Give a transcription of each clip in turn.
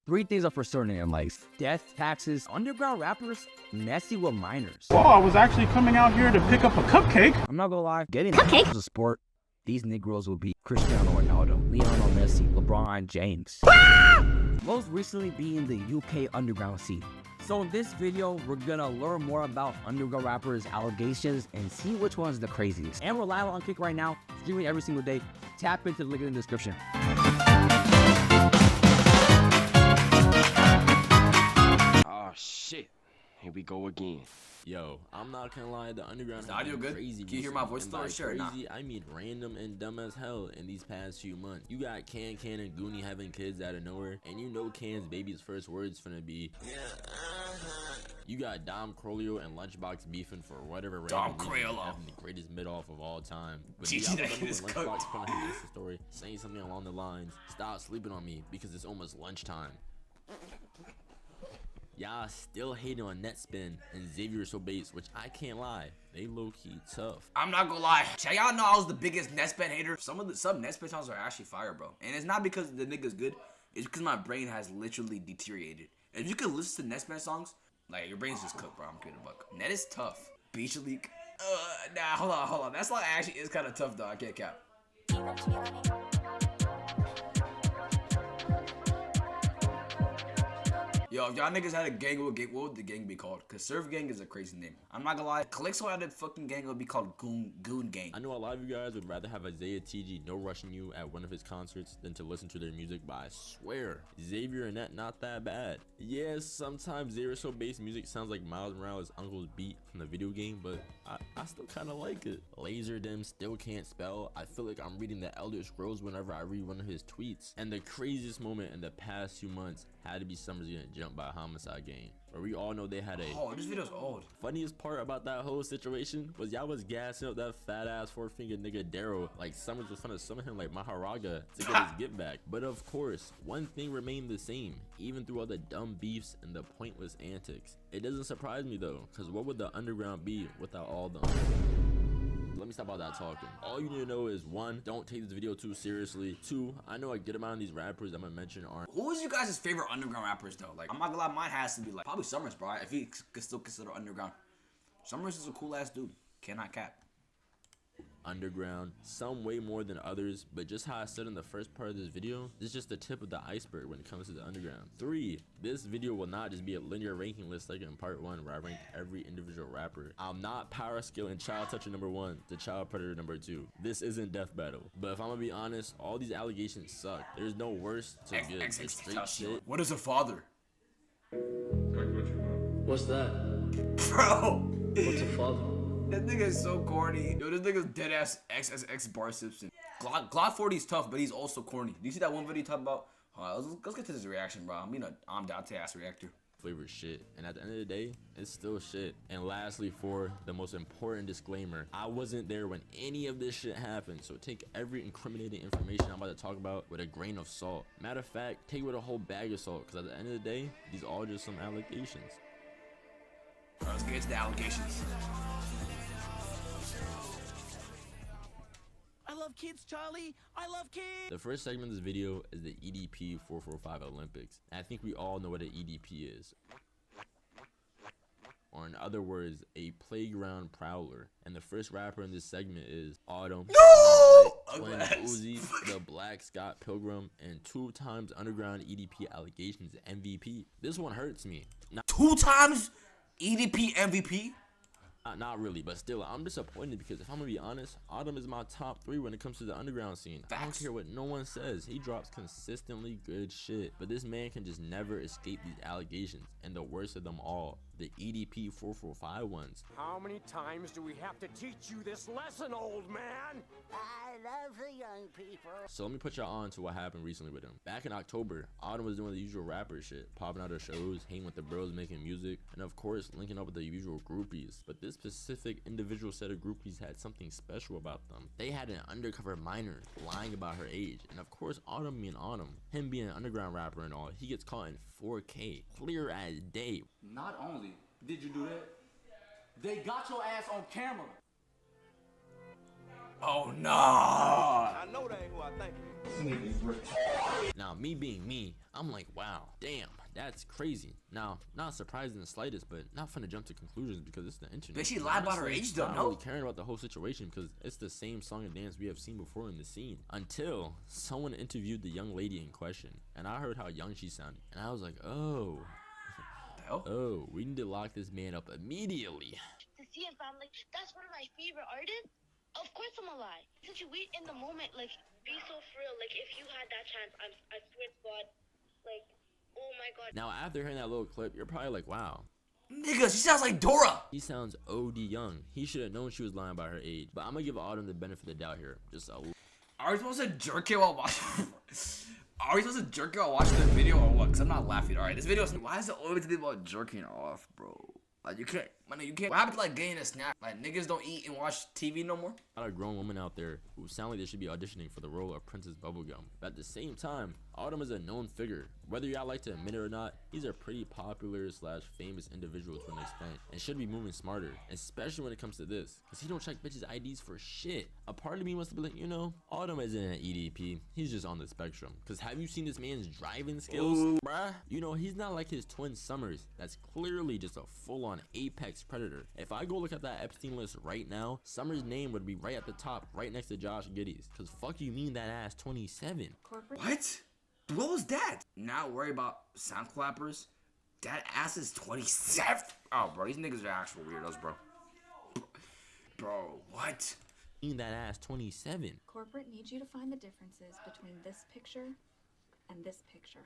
Three things are for certain in life: death, taxes, underground rappers, messy with minors. Well, I was actually coming out here to pick up a cupcake. I'm not gonna lie, getting cupcake is a sport. These Negroes will be Cristiano Ronaldo, Lionel Messi, LeBron James. Most recently being the UK underground scene. So in this video, we're gonna learn more about underground rappers' allegations and see which one's the craziest. And we're live on Kick right now, streaming every single day. Tap into the link in the description. Oh shit, here we go again. Yo, I'm not gonna lie, the underground Is the audio good? crazy. Can you hear my voice still or sure? Crazy, I mean random and dumb as hell in these past few months. You got Can and Goonie having kids out of nowhere, and you know Can's baby's first words finna be You got Dom Crolio and Lunchbox beefing for whatever reason. Dom Crolio having the greatest mid-off of all time. But GG, that when is Lunchbox put on his Insta story saying something along the lines, "Stop sleeping on me because it's almost lunchtime." Y'all still hating on Netspin and Xavier So Base, which I can't lie, they low-key tough. I'm not gonna lie, y'all know I was the biggest Netspin hater. Some Netspin songs are actually fire, bro. And it's not because the nigga's good, it's because my brain has literally deteriorated. If you could listen to Netspin songs, like your brain's just cooked, bro. I'm kidding, buck. Net is tough. Beach League. Nah, hold on. That song actually is kind of tough, though. I can't cap. Yo, if y'all niggas had a gang, what would the gang be called? Cause Surf Gang is a crazy name. I'm not gonna lie, Calixto had a fucking gang, it would be called Goon Gang. I know a lot of you guys would rather have Isaiah TG no rushing you at one of his concerts than to listen to their music, but I swear, Xavier and Net not that bad. Yes, sometimes Xavier So Base music sounds like Miles Morales' uncle's beat from the video game, but I still kinda like it. Laser Dem still can't spell. I feel like I'm reading the Elder Scrolls whenever I read one of his tweets. And the craziest moment in the past few months had to be Summer's getting jumped by a Homicide gang, where we all know they had a this video's old. Funniest part about that whole situation was y'all was gassing up that fat ass 4-finger nigga Daryl like Summers was trying to summon him like Maharaga to get his get back. But of course, one thing remained the same, even through all the dumb beefs and the pointless antics. It doesn't surprise me though, because what would the underground be without all the Let me stop all that talking. All you need to know is 1, don't take this video too seriously. 2, I know a good amount of these rappers I'm gonna mention aren't. Who is you guys' favorite underground rappers though? Like, I'm not gonna lie, mine has to be like probably Summers, bro. If he could still consider underground. Summers is a cool ass dude. Cannot cap. Underground, some way more than others, but just how I said in the first part of this video, this is just the tip of the iceberg when it comes to the underground. 3, this video will not just be a linear ranking list like in part 1 where I ranked every individual rapper. I'm not power skilling Child Toucher number 1 to Child Predator number 2. This isn't Death Battle. But if I'm gonna be honest, all these allegations suck. There's no worse to good. It's straight shit. What is a father? What's that? Bro! What's a father? That nigga is so corny. Yo, this nigga's dead ass XXX Bar Simpson. Glock 40 is tough, but he's also corny. Do you see that one video talk about? Let's get to this reaction, bro. I'm Dante ass reactor. Flavor shit, and at the end of the day, it's still shit. And lastly, for the most important disclaimer, I wasn't there when any of this shit happened, so take every incriminating information I'm about to talk about with a grain of salt. Matter of fact, take it with a whole bag of salt, because at the end of the day, these are all just some allegations. Bro, let's get into the allegations. I love kids, Charlie. I love kids. The first segment of this video is the EDP 445 Olympics. And I think we all know what an EDP is. Or in other words, a playground prowler. And the first rapper in this segment is Autumn, Twin Uzi, the Black Scott Pilgrim, and 2 times underground EDP allegations MVP. This one hurts me. 2 times EDP MVP? Not really, but still, I'm disappointed because if I'm gonna be honest, Autumn is my top 3 when it comes to the underground scene. I don't care what no one says. He drops consistently good shit, but this man can just never escape these allegations. And the worst of them all, the EDP 445 ones. How many times do we have to teach you this lesson, old man? I love the young people. So let me put y'all on to what happened recently with him. Back in October, Autumn was doing the usual rapper shit, popping out of shows, hanging with the bros, making music, and of course, linking up with the usual groupies. But this specific individual set of groupies had something special about them. They had an undercover minor lying about her age, and of course, Autumn being Autumn, him being an underground rapper and all, he gets caught in 4K, clear as day. Not only did you do that, they got your ass on camera. Oh no! I know that ain't who I think it is. Now, me being me, I'm like, wow, damn, that's crazy. Now, not surprised in the slightest, but not fun to jump to conclusions because it's the internet. But she lied about her Honestly, age though, not no? really caring about the whole situation because it's the same song and dance we have seen before in the scene. Until someone interviewed the young lady in question, and I heard how young she sounded, and I was like, oh, Hell? oh, we need to lock this man up immediately. To see if I'm like, that's one of my favorite artists. Of course I'm a lie. Since you wait in the moment, like, be so for real. Like, if you had that chance, I swear to God, like, oh my God. Now, after hearing that little clip, you're probably like, wow, Nigga, she sounds like Dora. he sounds OD young. He should have known she was lying about her age. But I'm gonna give Autumn the benefit of the doubt here. Just a Are we supposed to jerk it while watching? Are we supposed to jerk it while watching the video or what? Cause I'm not laughing. All right, this video is. Why is it always thing about jerking off, bro? Like you can't. Man, you can't. What happened to like getting a snack? Like niggas don't eat and watch TV no more. lot of grown women out there who sound like they should be auditioning for the role of Princess Bubblegum. But at the same time, Autumn is a known figure. Whether y'all like to admit it or not, he's a pretty popular / famous individual to an extent and should be moving smarter, especially when it comes to this, because he don't check bitches' IDs for shit. A part of me wants to be like, you know, Autumn isn't an EDP, he's just on the spectrum. Because have you seen this man's driving skills, bruh? You know, he's not like his twin Summers, that's clearly just a full-on apex predator. If I go look at that Epstein list right now, Summers' name would be right at the top, right next to Josh Giddey's. Because fuck you mean that ass 27. What? What was that? Not worry about sound clappers. That ass is 27. Oh, bro, these niggas are actual weirdos, bro. Bro, what? Mean that ass 27. Corporate needs you to find the differences between this picture and this picture.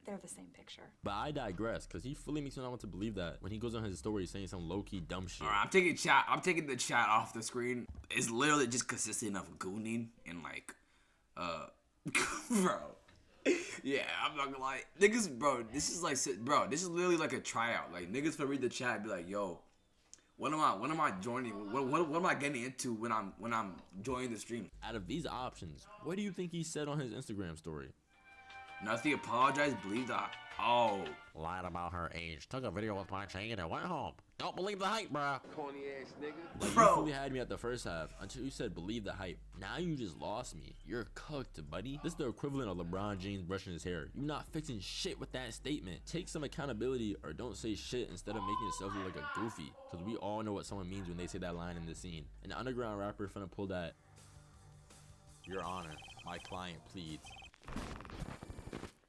They're the same picture. But I digress, because he fully makes me not want to believe that when he goes on his story saying some low-key dumb shit. Alright, I'm taking chat. I'm taking the chat off the screen. It's literally just consistent of gooning and like, bro. Yeah, I'm not gonna lie, niggas, bro. This is like, bro. This is literally like a tryout. Like niggas will read the chat and be like, yo, what am I joining? What am I getting into when I'm joining the stream? Out of these options, what do you think he said on his Instagram story? Nothing. Apologize. Believe that. Oh. Lied about her age. Took a video with my chain and went home. Don't believe the hype, bruh. Corny ass nigga. Like, Bro. you fully had me at the first half until you said believe the hype. Now you just lost me. You're cooked, buddy. This is the equivalent of LeBron James brushing his hair. You're not fixing shit with that statement. Take some accountability or don't say shit instead of making yourself look like a goofy. Because we all know what someone means when they say that line in the scene. An underground rapper finna pull that. Your Honor, my client pleads.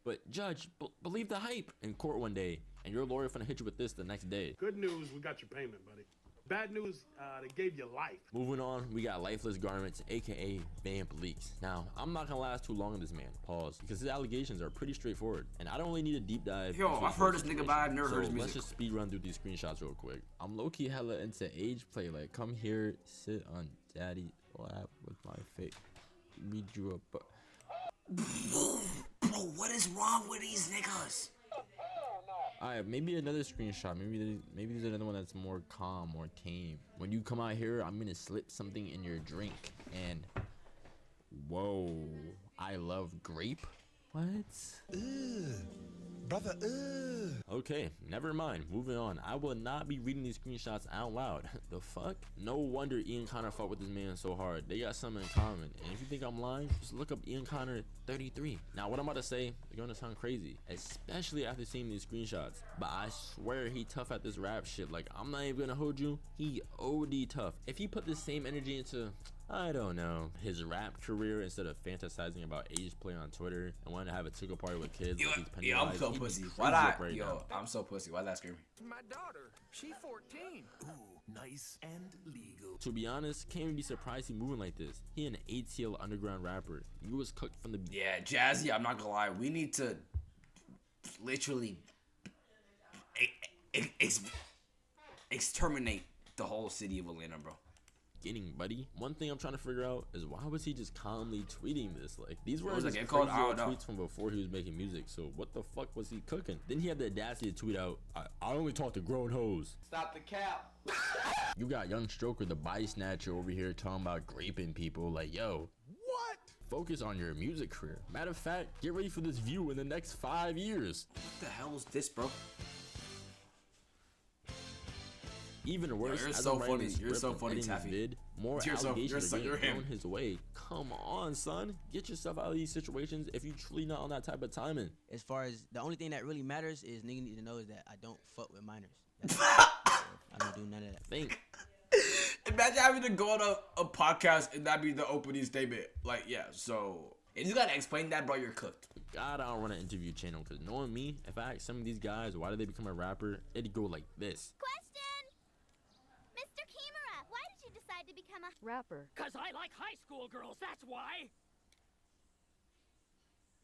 But judge, believe the hype in court one day, and your lawyer finna hit you with this the next day. Good news, we got your payment, buddy. Bad news, they gave you life. Moving on, we got Lifeless Garments, aka Vamp Leaks. Now, I'm not gonna last too long on this man, pause, because his allegations are pretty straightforward, and I don't really need a deep dive. Yo, into I've his heard this situation. nigga, but I've never heard his So music. let's just speed run through these screenshots real quick. I'm low-key hella into age play, like come here, sit on daddy lap with my face, read you a book. Bro, what is wrong with these niggas? Alright, maybe another screenshot. Maybe there's another one that's more calm, more tame. When you come out here, I'm gonna slip something in your drink. And whoa, I love grape. What? Brother, Okay, never mind. Moving on. I will not be reading these screenshots out loud. The fuck? No wonder Ian Connor fought with this man so hard. They got something in common. And if you think I'm lying, just look up Ian Connor 33. Now, what I'm about to say is gonna sound crazy, especially after seeing these screenshots. But I swear he tough at this rap shit. Like, I'm not even gonna hold you. He OD tough. If he put the same energy into, I don't know, his rap career instead of fantasizing about age play on Twitter and wanting to have a tickle party with kids like he's Yo, I'm Pennywise, so he'd be pussy. crazy Why up not? right Yo, now. I'm so pussy. Why that screaming? My daughter, she 14. Ooh, nice and legal. To be honest, can't even be surprised he moving like this. He an ATL underground rapper. You was cooked from the Yeah, Jazzy, I'm not gonna lie. We need to literally exterminate the whole city of Atlanta, bro. beginning, buddy. One thing I'm trying to figure out is why was he just calmly tweeting this? Like, these were was his it crazy called? I don't know. tweets from before he was making music. So what the fuck was he cooking? Then he had the audacity to tweet out, I only talk to grown hoes. Stop the cap. You got Young Stroker, the body snatcher, over here talking about graping people. Like, yo, what? Focus on your music career. Matter of fact, get ready for this view in the next 5 years. What the hell is this, bro? Even worse, you're as so I'm writing funny. this You're script so and funny, editing this Taffy. vid, more You're allegations are you're getting him. thrown his way. Come on, son. Get yourself out of these situations if you truly not on that type of timing. As far as the only thing that really matters is nigga need to know is that I don't fuck with minors. I don't do none of that. Think. Imagine having to go on a podcast and that be the opening statement. Like, yeah, so if you gotta explain that, bro, you're cooked. God, I don't run an interview channel because knowing me, if I ask some of these guys why did they become a rapper, it'd go like this. Question! Mr. Kimura, why did you decide to become a Rapper. Cause I like high school girls, that's why.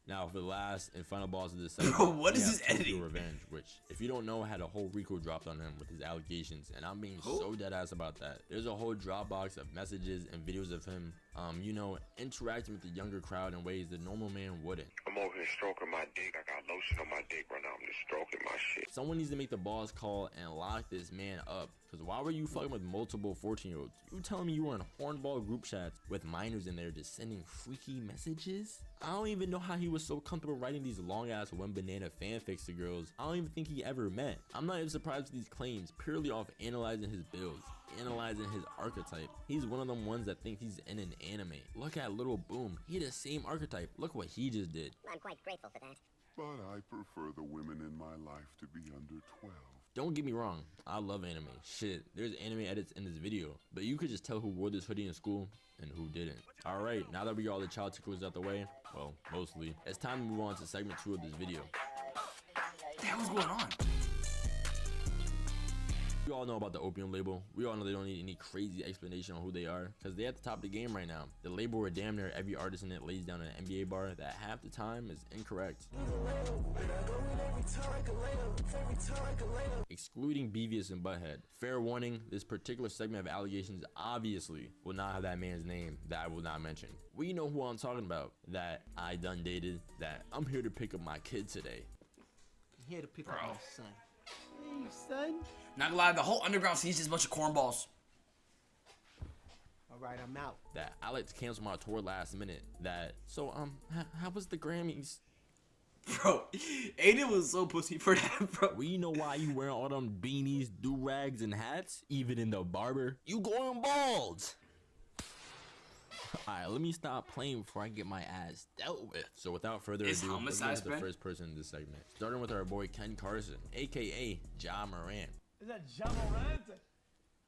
Now, for the last and final boss of this segment, Bro, what we is have this Tokyo editing? Revenge, which, if you don't know, had a whole RICO dropped on him with his allegations, and I'm being so dead ass about that. There's a whole Dropbox of messages and videos of him, you know, interacting with the younger crowd in ways the normal man wouldn't. I'm over here stroking my dick. I got lotion on my dick right now. I'm just stroking my shit. Someone needs to make the boss call and lock this man up. Because why were you fucking with multiple 14-year-olds? You telling me you were in hornball group chats with minors in there just sending freaky messages? I don't even know how he was so comfortable writing these long-ass one banana fanfics to girls I don't even think he ever met. I'm not even surprised with these claims purely off analyzing his builds, analyzing his archetype. He's one of them ones that think he's in an anime. Look at Little Boom. He the same archetype. Look what he just did. I'm quite grateful for that. But I prefer the women in my life to be under 12. Don't get me wrong, I love anime. Shit, there's anime edits in this video, but you could just tell who wore this hoodie in school and who didn't. Alright, now that we got all the child ticklers out the way, well, mostly, it's time to move on to segment 2 of this video. What the hell is going on? We all know about the Opium label. We all know they don't need any crazy explanation on who they are because they're at the top of the game right now. The label where damn near every artist in it lays down an NBA bar that half the time is incorrect. Excluding Beavis and Butthead. Fair warning, this particular segment of allegations obviously will not have that man's name that I will not mention. We know who I'm talking about. That I done dated. That I'm here to pick up my kid today. I'm here to pick up my son. Hey, son. Not gonna lie, the whole underground scene is just a bunch of cornballs. All right, I'm out. That I like to cancel my tour last minute. That how was the Grammys? Bro, Aiden was so pussy for that, bro. We know why you wearing all them beanies, do-rags, and hats, even in the barber. You going bald. Alright, let me stop playing before I get my ass dealt with. So without further ado, let's get to the first person in this segment. Starting with our boy Ken Carson, aka Ja Morant. Is that Ja Morant?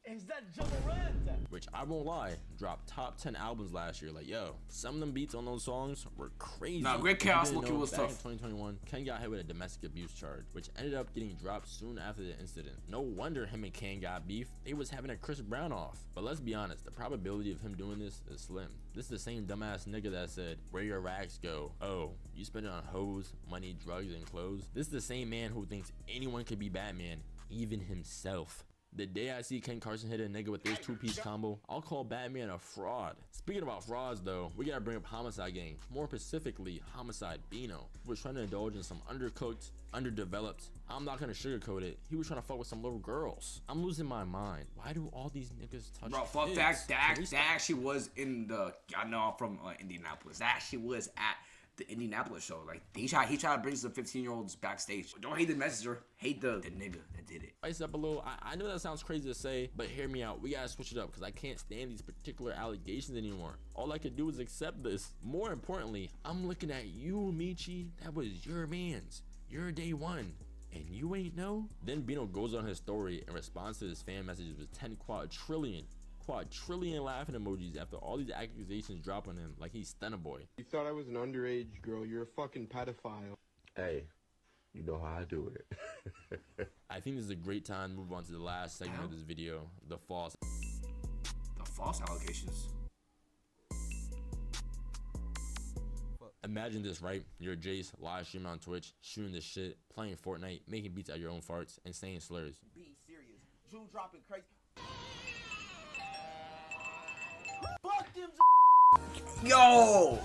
Is that Ja Morant? Which I won't lie, dropped top 10 albums last year. Like, yo, some of them beats on those songs were crazy. Nah, Great Chaos Look, it was back tough. in 2021, Ken got hit with a domestic abuse charge, which ended up getting dropped soon after the incident. No wonder him and Ken got beef. They was having a Chris Brown off. But let's be honest, the probability of him doing this is slim. This is the same dumbass nigga that said, where your racks go? Oh, you spend it on hoes, money, drugs, and clothes? This is the same man who thinks anyone could be Batman, even himself. The day I see Ken Carson hit a nigga with this two-piece combo, I'll call Batman a fraud. Speaking about frauds though, we gotta bring up Homicide Gang, more specifically Homicide Bino, who was trying to indulge in some undercooked, underdeveloped, I'm not gonna sugarcoat it, he was trying to fuck with some little girls. I'm losing my mind. Why do all these niggas touch Bro, fuck kids? that actually was in the, I know I'm from Indianapolis, that actually was at the Indianapolis show. Like, he tried to bring some 15-year-olds backstage. Don't hate the messenger, hate the nigga that did it. Spice up a little. I know that sounds crazy to say, but hear me out. We gotta switch it up because I can't stand these particular allegations anymore. All I could do is accept this. More importantly, I'm looking at you, Michi. That was your man's, your day one, and you ain't know? Then Bino goes on his story in response to his fan messages with 10 quadrillion laughing emojis after all these accusations drop on him like he's Stunner Boy. You thought I was an underage girl. You're a fucking pedophile. Hey, you know how I do it. I think this is a great time to move on to the last segment of this video, the false allegations. Imagine this, right? You're Jace, live streaming on Twitch, shooting this shit, playing Fortnite, making beats out your own farts, and saying slurs. Be serious. June dropping crazy. Yo!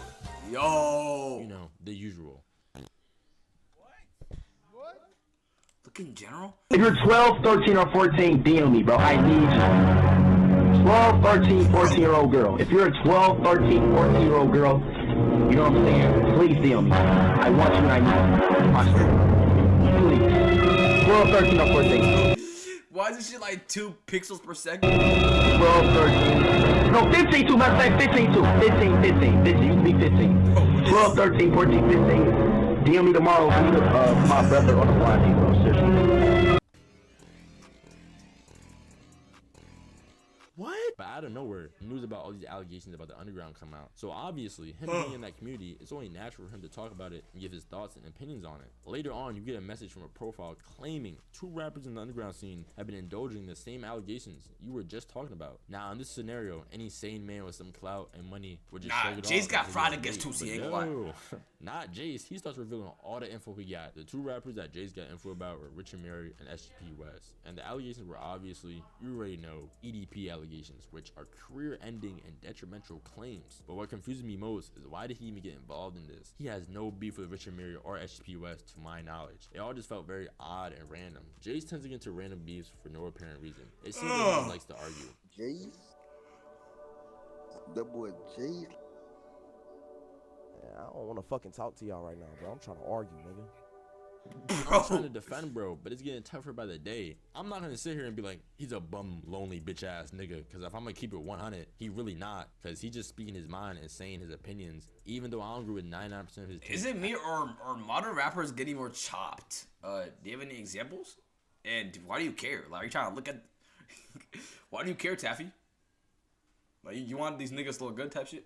You know, the usual. Look in general. If you're 12, 13, or 14, DM me, bro. I need you. 12, 13, 14-year-old girl. If you're a 12, 13, 14-year-old girl, you know what I'm saying? Please DM me. I want you and I need you. Please. 12, 13, or 14. Why is this shit like 2 pixels per second? 12, 13. No, 15 too. Matter of fact, 15 too. 15. This used to be 15. 12, 13, 14, 15. DM me tomorrow if you need my brother on the blind, bro. Seriously. What? But out of nowhere, news about all these allegations about the underground come out. So obviously, him being in that community, it's only natural for him to talk about it and give his thoughts and opinions on it. Later on, you get a message from a profile claiming 2 rappers in the underground scene have been indulging in the same allegations you were just talking about. Now, in this scenario, any sane man with some clout and money would just shrug it Jace off got because fried he against was late. Tusi, ain't But gonna lie. no, not Jace. He starts revealing all the info he got. The 2 rappers that Jace got info about were Richard Mary and SGP West. And the allegations were obviously, you already know, EDP allegations, which are career-ending and detrimental claims. But what confuses me most is why did he even get involved in this? He has no beef with Richard Mary or SGP West to my knowledge. It all just felt very odd and random. Jace tends to get into random beefs for no apparent reason. It seems like he likes to argue. Jace? That boy Jace? I don't want to fucking talk to y'all right now, bro. I'm trying to argue, nigga. I'm trying to defend bro, but it's getting tougher by the day. I'm not gonna sit here and be like, he's a bum, lonely, bitch ass nigga, because if I'm gonna keep it 100, he really not, because he's just speaking his mind and saying his opinions, even though I don't agree with 99% of his takes. Is it me or modern rappers getting more chopped? Do you have any examples? And why do you care? Like, are you trying to look at why do you care, Taffy? Like, you want these niggas to look good type shit?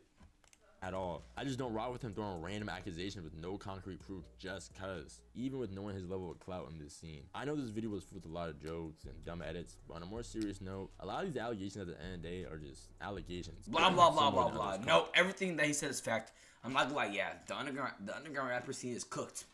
At all. I just don't ride with him throwing random accusations with no concrete proof just cuz, even with knowing his level of clout in this scene. I know this video was filled with a lot of jokes and dumb edits, but on a more serious note, a lot of these allegations at the end of the day are just allegations. Blah blah blah blah blah. No, everything that he said is fact. I'm not gonna lie, yeah, the underground rapper scene is cooked.